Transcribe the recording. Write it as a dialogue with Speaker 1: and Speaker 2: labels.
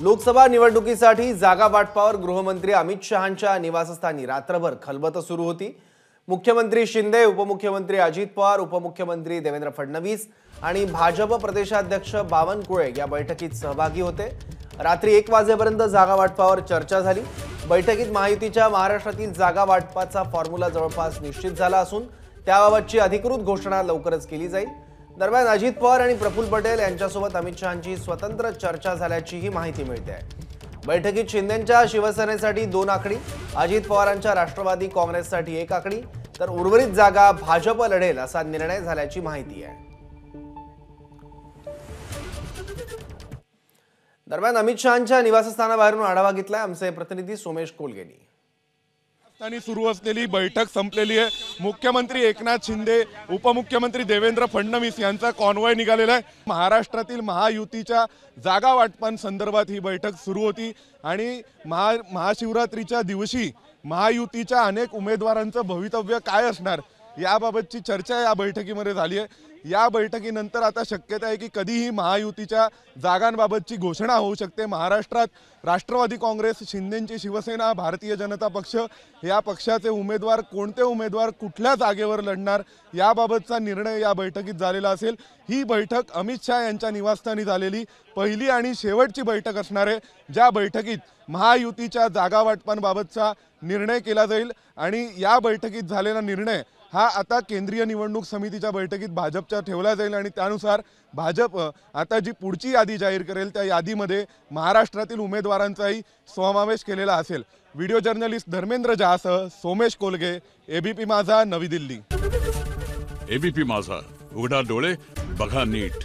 Speaker 1: लोकसभा निवडणुकीसाठी जागा वाटपावर गृहमंत्री अमित शहांच्या निवासस्थानी रात्रभर खलबत सुरू होती। मुख्यमंत्री शिंदे, उपमुख्यमंत्री अजित पवार, उपमुख्यमंत्री देवेंद्र फडणवीस आणि भाजप प्रदेशाध्यक्ष बावनकुळे या बैठकीत सहभागी होते। रात्री 1 वाजेपर्यंत जागा वाटपावर चर्चा झाली। बैठकीत महायुतीच्या महाराष्ट्रातील जागा वाटपाचा फॉर्म्युला जवळपास निश्चित झाला असून त्याबाबतची अधिकृत घोषणा लवकरच केली जाईल। दरम्यान अजित पवार आणि प्रफुल्ल पटेल यांच्यासोबत अमित शहांची स्वतंत्र चर्चा झाल्याचीही माहिती मिळते आहे। बैठकीत शिंदेंच्या शिवसेनेसाठी 2 आकडी, अजित पवारांच्या राष्ट्रवादी काँग्रेससाठी 1 आकडी तर उर्वरित जागा भाजप लढेल असा निर्णय झाल्याची माहिती आहे। दरम्यान अमित शहांच्या निवासस्थानाबाहेरून आढावा घेतलाय आमचे प्रतिनिधी सोमेश कोलगेनी।
Speaker 2: सुरू असलेली बैठक संपलेली आहे। मुख्यमंत्री एकनाथ शिंदे, उपमुख्यमंत्री देवेंद्र फडणवीस यांचा कॉन्वॉय निघालेला आहे। महाराष्ट्रातील महायुतीच्या जागा वाटपांसंदर्भात ही बैठक सुरू होती आणि महाशिवरात्रीच्या दिवशी महायुतीच्या अनेक उमेदवारांचं भवितव्य काय असणार याबाबतची चर्चा या बैठकीमध्ये झाली आहे। या बैठकीनंतर आता शक्यता आहे की कधीही महायुतीच्या जागांबाबतची घोषणा होऊ शकते। महाराष्ट्रात राष्ट्रवादी काँग्रेस, शिंदेंची शिवसेना, भारतीय जनता पक्ष या पक्षाचे उमेदवार कोणते उमेदवार कुठल्या जागेवर लढणार याबाबतचा निर्णय या बैठकीत झालेला असेल। ही बैठक अमित शहा यांच्या निवासस्थानी झालेली पहिली आणि शेवटची बैठक असणार आहे, ज्या बैठकीत महायुतीच्या जागा वाटपांबाबतचा निर्णय केला जाईल आणि या बैठकीत झालेला निर्णय हा आता केंद्रीय निवडणूक समितीच्या बैठकीत भाजपच्या ठेवला जाईल आणि त्यानुसार भाजप आता जी पुढची यादी जाहीर करेल त्या यादीमध्ये महाराष्ट्रातील उमेदवारांचाही समावेश केलेला असेल। व्हिडिओ जर्नलिस्ट धर्मेंद्र जहासह सोमेश कोलगे, एबीपी माझा, नवी दिल्ली।
Speaker 3: एबीपी माझा, उघडा डोळे बघा नीट।